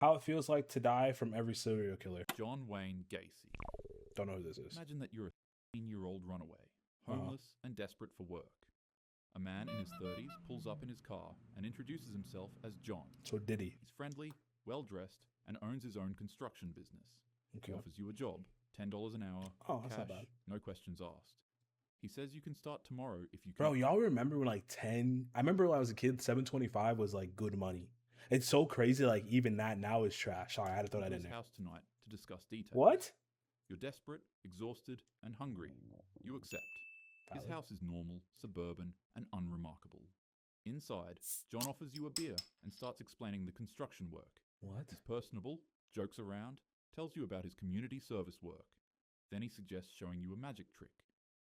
How it feels like to die from every serial killer. John Wayne Gacy. Don't know who this is. Imagine that you're a 16-year-old runaway, homeless and desperate for work. A man in his 30s pulls up in his car and introduces himself as John. So did he? He's friendly, well-dressed, and owns his own construction business. Okay. He offers you a job, $10 an hour, Oh, that's cash, not bad. no questions asked. He says you can start tomorrow if you can. Bro, y'all remember when like 10? I remember when I was a kid, 725 was like good money. It's so crazy. Like even that now is trash. Sorry, I had to throw that in there. House tonight to discuss details. What? You're desperate, exhausted, and hungry. You accept. His house is normal, suburban, and unremarkable. Inside, John offers you a beer and starts explaining the construction work. What? He's personable, jokes around, tells you about his community service work. Then he suggests showing you a magic trick.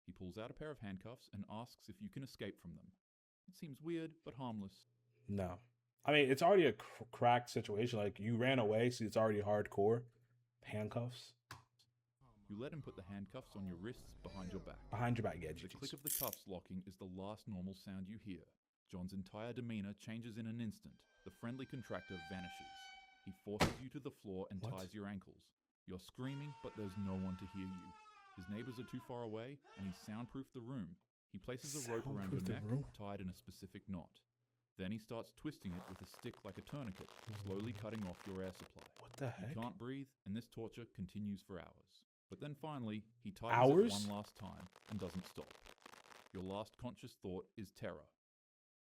He pulls out a pair of handcuffs and asks if you can escape from them. It seems weird, but harmless. No. I mean, it's already a cracked situation. Like, you ran away, so it's already hardcore. Handcuffs. You let him put the handcuffs on your wrists behind your back. Behind your back, yeah. The click of the cuffs locking is the last normal sound you hear. John's entire demeanor changes in an instant. The friendly contractor vanishes. He forces you to the floor and ties your ankles. You're screaming, but there's no one to hear you. His neighbors are too far away, and he's soundproofed the room. He places a rope around your neck, tied in a specific knot. Then he starts twisting it with a stick like a tourniquet, slowly cutting off your air supply. What the heck? You can't breathe, and this torture continues for hours. But then finally, he ties it one last time and doesn't stop. Your last conscious thought is terror.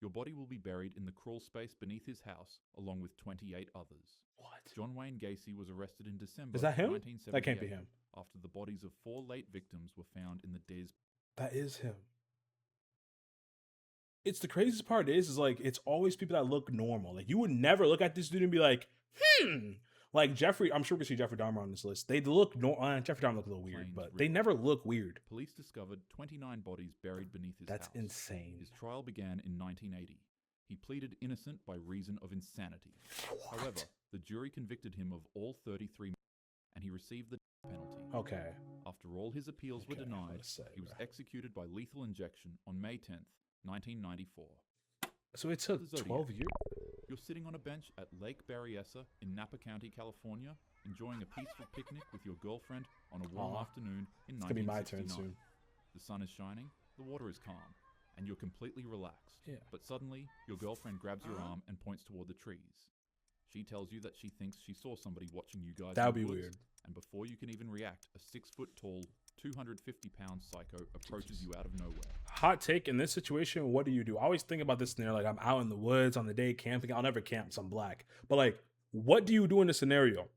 Your body will be buried in the crawl space beneath his house, along with 28 others. What? John Wayne Gacy was arrested in December Is that him? 1978 That can't be him. after the bodies of 4 late victims were found in the Des. That is him. It's the craziest part is like, it's always people that look normal. Like, you would never look at this dude and be like, Like Jeffrey, I'm sure we see Jeffrey Dahmer on this list. They look, Jeffrey Dahmer look a little weird, but they never look weird. Police discovered 29 bodies buried beneath his house. That's insane. His trial began in 1980. He pleaded innocent by reason of insanity. However, the jury convicted him of all 33 and he received the penalty. Okay. After all his appeals were denied, he was executed by lethal injection on May 10th, 1994. So it took 12 years? You're sitting on a bench at Lake Berryessa in Napa County, California, enjoying a peaceful picnic with your girlfriend on a warm afternoon in 1969. It's gonna be my turn soon. The sun is shining, the water is calm, and you're completely relaxed. Yeah. But suddenly, your girlfriend grabs your arm and points toward the trees. She tells you that she thinks she saw somebody watching you guys. That would be weird. And before you can even react, a 6-foot-tall, 250-pound psycho approaches you out of nowhere. Hot take, in this situation, what do you do? I always think about this scenario, like I'm out in the woods on the day camping. I'll never camp, so I'm black. But like, what do you do in this scenario?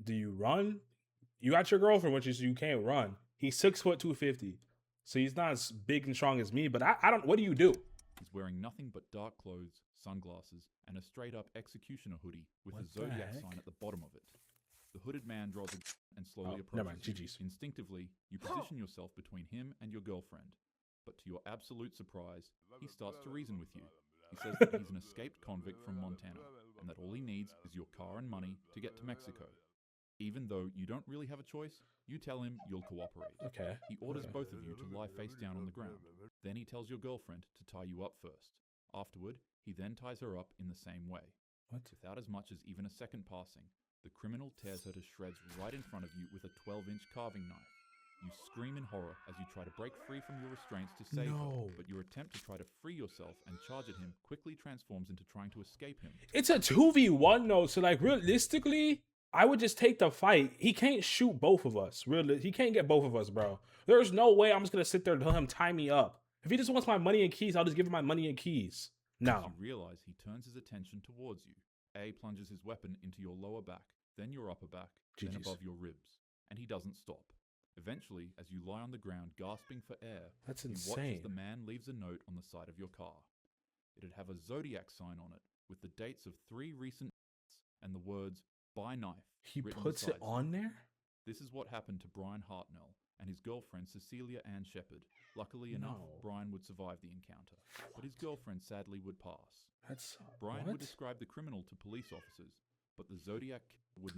Do you run? You got your girlfriend, which is you can't run. He's 6 foot 250. So he's not as big and strong as me, but I don't, what do you do? He's wearing nothing but dark clothes, sunglasses, and a straight-up executioner hoodie with a Zodiac sign at the bottom of it. The hooded man draws a gun and slowly approaches you. Instinctively, you position yourself between him and your girlfriend. But to your absolute surprise, he starts to reason with you. He says that he's an escaped convict from Montana, and that all he needs is your car and money to get to Mexico. Even though you don't really have a choice, you tell him you'll cooperate. Okay. He orders both of you to lie face down on the ground. Then he tells your girlfriend to tie you up first. Afterward, he then ties her up in the same way. What? Without as much as even a second passing, the criminal tears her to shreds right in front of you with a 12-inch carving knife. You scream in horror as you try to break free from your restraints to save her, but your attempt to try to free yourself and charge at him quickly transforms into trying to escape him. It's a 2v1 though, so like realistically, I would just take the fight. He can't shoot both of us. Really, he can't get both of us, bro. There's no way I'm just gonna sit there and tell him tie me up. If he just wants my money and keys, I'll just give him my money and keys. No. You realize he turns his attention towards you. A plunges his weapon into your lower back, then your upper back, then above your ribs, and he doesn't stop. Eventually, as you lie on the ground gasping for air, that's you insane. watch as the man leaves a note on the side of your car. It'd have a Zodiac sign on it with the dates of 3 recent and the words "Buy knife." He puts it on there? This is what happened to Brian Hartnell and his girlfriend Cecilia Ann Shepard. Luckily enough, Brian would survive the encounter, but his girlfriend sadly would pass. Brian would describe the criminal to police officers, but the Zodiac Killer would.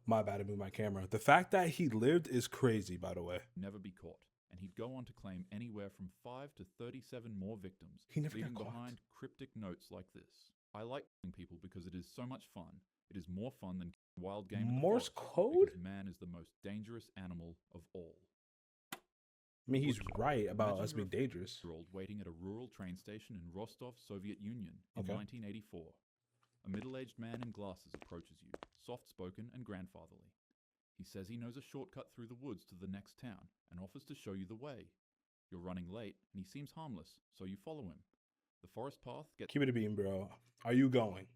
My bad, I moved my camera. The fact that he lived is crazy, by the way. Never be caught, and he'd go on to claim anywhere from 5 to 37 more victims, He never leaving got caught. behind cryptic notes like this. I like killing people because it is so much fun. It is more fun than wild game in the Morse forest, code? because man is the most dangerous animal of all. I mean, he's right about us being dangerous. Year-old waiting at a rural train station in Rostov, Soviet Union in 1984. A middle-aged man in glasses approaches you, soft-spoken and grandfatherly. He says he knows a shortcut through the woods to the next town and offers to show you the way. You're running late and he seems harmless, so you follow him. The forest path gets... Keep it a beam, bro. Are you going?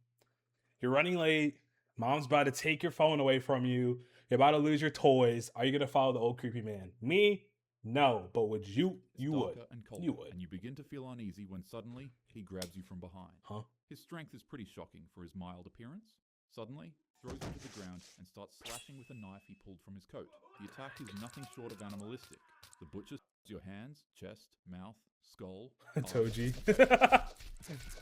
You're running late. Mom's about to take your phone away from you. You're about to lose your toys. Are you going to follow the old creepy man? Me? No. But would you? You would. And colder, you would. And you begin to feel uneasy when suddenly he grabs you from behind. Huh? His strength is pretty shocking for his mild appearance. Suddenly, throws you to the ground and starts slashing with a knife he pulled from his coat. The attack is nothing short of animalistic. The butcher your hands, chest, mouth, skull. Toji.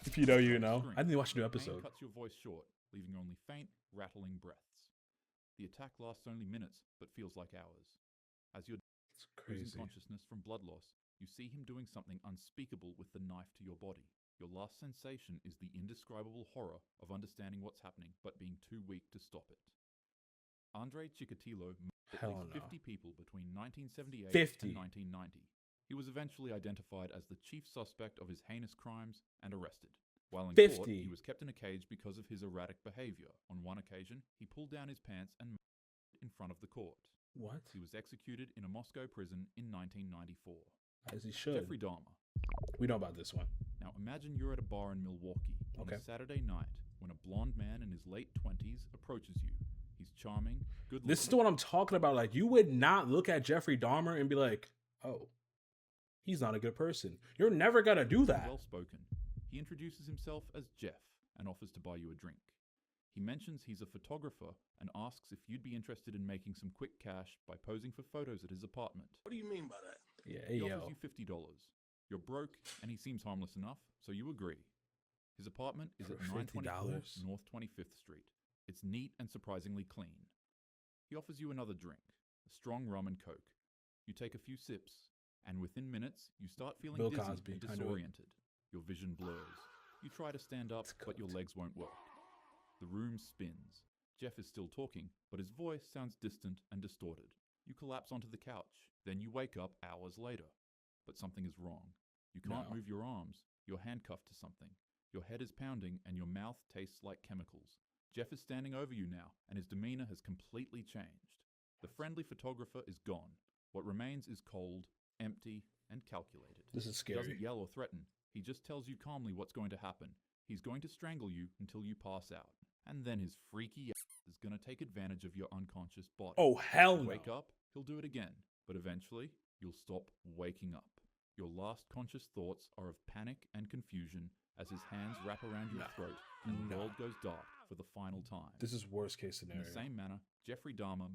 If you know, you know. I didn't watch a new episode. Cuts your voice short, leaving only faint, rattling breaths. The attack lasts only minutes, but feels like hours. As you're losing consciousness from blood loss, you see him doing something unspeakable with the knife to your body. Your last sensation is the indescribable horror of understanding what's happening, but being too weak to stop it. Andrei Chikatilo murdered at least 50 people between 1978 and 1990. He was eventually identified as the chief suspect of his heinous crimes and arrested. While in court, he was kept in a cage because of his erratic behavior. On one occasion, he pulled down his pants and in front of the court. What? He was executed in a Moscow prison in 1994. As he should. Jeffrey Dahmer. We know about this one. Now imagine you're at a bar in Milwaukee on a Saturday night when a blonde man in his late 20s approaches you. He's charming, good-looking. This is what I'm talking about. Like, you would not look at Jeffrey Dahmer and be like, oh, he's not a good person. You're never going to do that. Well-spoken. He introduces himself as Jeff and offers to buy you a drink. He mentions he's a photographer and asks if you'd be interested in making some quick cash by posing for photos at his apartment. What do you mean by that? Yeah, he offers you $50. You're broke, and he seems harmless enough, so you agree. His apartment is at 924 North 25th Street. It's neat and surprisingly clean. He offers you another drink, a strong rum and coke. You take a few sips, and within minutes, you start feeling dizzy and disoriented. Your vision blurs. You try to stand up, but your legs won't work. The room spins. Jeff is still talking, but his voice sounds distant and distorted. You collapse onto the couch. Then you wake up hours later. But something is wrong. You can't move your arms. You're handcuffed to something. Your head is pounding and your mouth tastes like chemicals. Jeff is standing over you now, and his demeanor has completely changed. The friendly photographer is gone. What remains is cold, empty, and calculated. This is scary. He doesn't yell or threaten. He just tells you calmly what's going to happen. He's going to strangle you until you pass out. And then his freaky ass is going to take advantage of your unconscious body. Oh, hell no. Wake up, he'll do it again. But eventually, you'll stop waking up. Your last conscious thoughts are of panic and confusion as his hands wrap around your throat and the world goes dark for the final time. This is worst case scenario. In the same manner, Jeffrey Dahmer,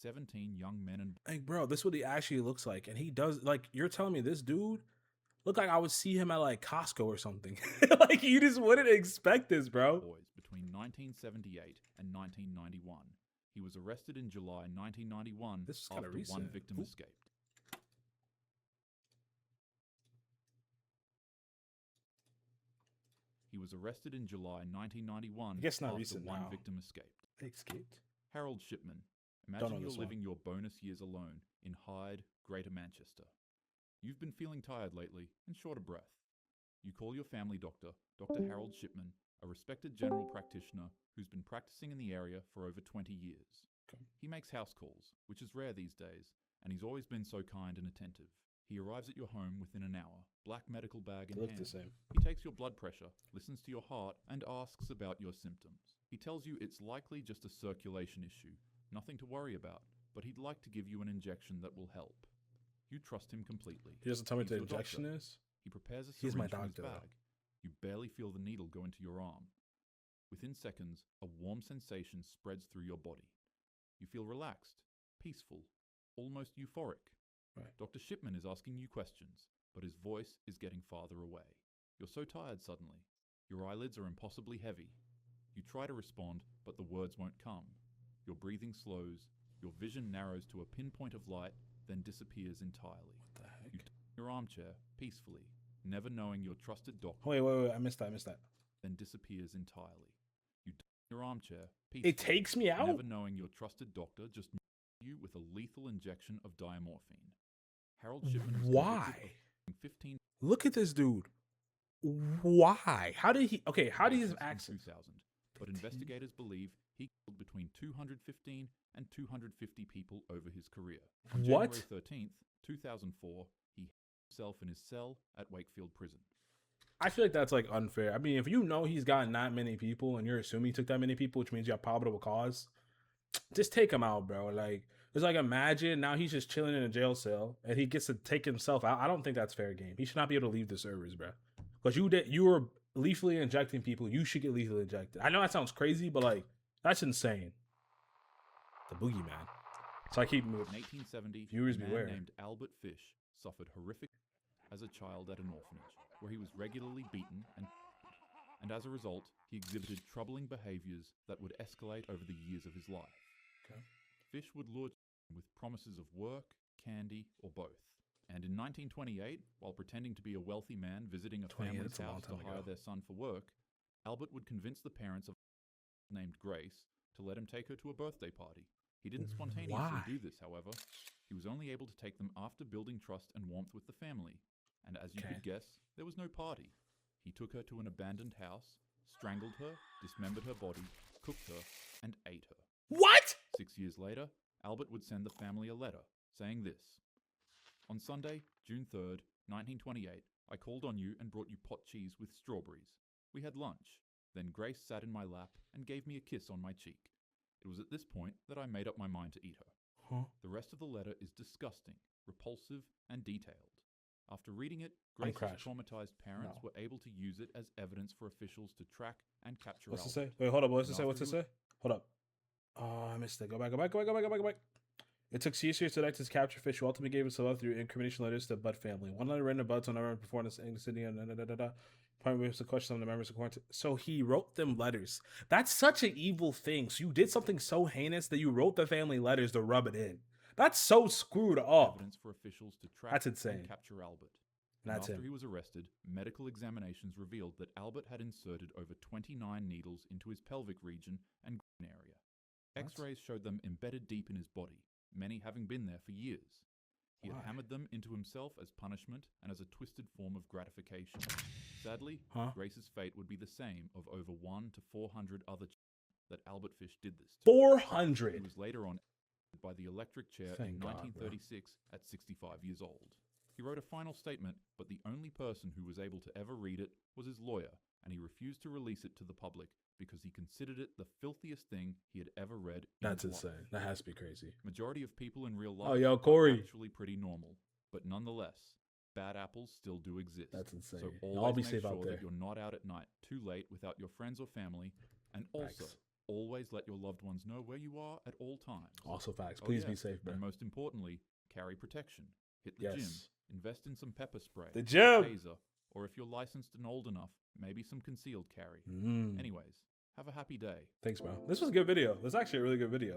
17 young men and... Like, bro, this is what he actually looks like. And he does, like, you're telling me this dude look like I would see him at, like, Costco or something. Like, you just wouldn't expect this, bro. Boys between 1978 and 1991. He was arrested in July 1991 after one victim escaped. He was arrested in July 1991 after one victim escaped. Escaped? Harold Shipman. Imagine you're living your bonus years alone in Hyde, Greater Manchester. You've been feeling tired lately and short of breath. You call your family doctor, Dr. Harold Shipman, a respected general practitioner who's been practicing in the area for over 20 years. He makes house calls, which is rare these days, and he's always been so kind and attentive. He arrives at your home within an hour, black medical bag in hand. He takes your blood pressure, listens to your heart, and asks about your symptoms. He tells you it's likely just a circulation issue, nothing to worry about, but he'd like to give you an injection that will help. You trust him completely. He doesn't tell me what the injection is? He prepares a syringe from his bag. You barely feel the needle go into your arm. Within seconds, a warm sensation spreads through your body. You feel relaxed, peaceful, almost euphoric. Right. Dr. Shipman is asking you questions, but his voice is getting farther away. You're so tired suddenly. Your eyelids are impossibly heavy. You try to respond, but the words won't come. Your breathing slows, your vision narrows to a pinpoint of light, then disappears entirely. What the heck? You turn in your armchair, peacefully, never knowing your trusted doctor. Wait, I missed that. then disappears entirely. You die in your armchair, It takes me out? never knowing your trusted doctor just you with a lethal injection of diamorphine. Harold Shipman was Why? 15. Look at this dude. Why? How did he? Okay, how did he have access? 2000, but investigators believe he killed between 215 and 250 people over his career. On What? January 13th, 2004, he hanged himself in his cell at Wakefield Prison. I feel like that's like unfair. I mean, if you know he's gotten that many people and you're assuming he took that many people, which means you have probable cause, just take him out, bro. Like, it's like, imagine now he's just chilling in a jail cell and he gets to take himself out. I don't think that's fair game. He should not be able to leave the servers, bro. Because you were lethally injecting people. You should get lethally injected. I know that sounds crazy, but like, that's insane. The boogeyman. So I keep moving. In 1870, Viewers a man beware. named Albert Fish suffered horrific as a child at an orphanage, where he was regularly beaten and as a result, he exhibited troubling behaviors that would escalate over the years of his life. Okay. Fish would lure children with promises of work, candy, or both. And in 1928, while pretending to be a wealthy man visiting a family's house to hire their son for work, Albert would convince the parents of a named Grace to let him take her to a birthday party. He didn't spontaneously do this, however. He was only able to take them after building trust and warmth with the family. And as you could guess, there was no party. He took her to an abandoned house, strangled her, dismembered her body, cooked her, and ate her. What? 6 years later, Albert would send the family a letter saying this: "On Sunday, June 3rd, 1928, I called on you and brought you pot cheese with strawberries. We had lunch. Then Grace sat in my lap and gave me a kiss on my cheek. It was at this point that I made up my mind to eat her." Huh? The rest of the letter is disgusting, repulsive, and detailed. After reading it, Grace's traumatized parents were able to use it as evidence for officials to track and capture Albert. What's it say? Wait, hold up. What's it say? What's it say? Hold up. Oh, I missed it. Go back. It took years to detectives capture Fish, who ultimately gave himself up through incrimination letters to the Budd family. One letter written to Budd on November before in the city, point was the question of the members of quarantine. So he wrote them letters. That's such an evil thing. So you did something so heinous that you wrote the family letters to rub it in. That's so screwed up. Evidence for officials to track That's insane. and capture Albert. And that's after him. he was arrested, medical examinations revealed that Albert had inserted over 29 needles into his pelvic region and groin area. X-rays showed them embedded deep in his body, many having been there for years. He had hammered them into himself as punishment and as a twisted form of gratification. Sadly, Grace's fate would be the same of over 1 to 400 other children that Albert Fish did this to. 400? He was later on by the electric chair in 1936 at 65 years old. He wrote a final statement, but the only person who was able to ever read it was his lawyer, and he refused to release it to the public because he considered it the filthiest thing he had ever read. That's insane. That has to be crazy. Majority of people in real life Corey. are actually pretty normal, but nonetheless, bad apples still do exist. That's insane. So I'll always be make safe sure out there. that you're not out at night too late without your friends or family, and also always let your loved ones know where you are at all times. Also facts. Please be safe, bro. And most importantly, carry protection. Hit the gym. Invest in some pepper spray. The gym! Taser, or if you're licensed and old enough, maybe some concealed carry. Anyways, have a happy day. Thanks, bro. This was a good video. This is actually a really good video.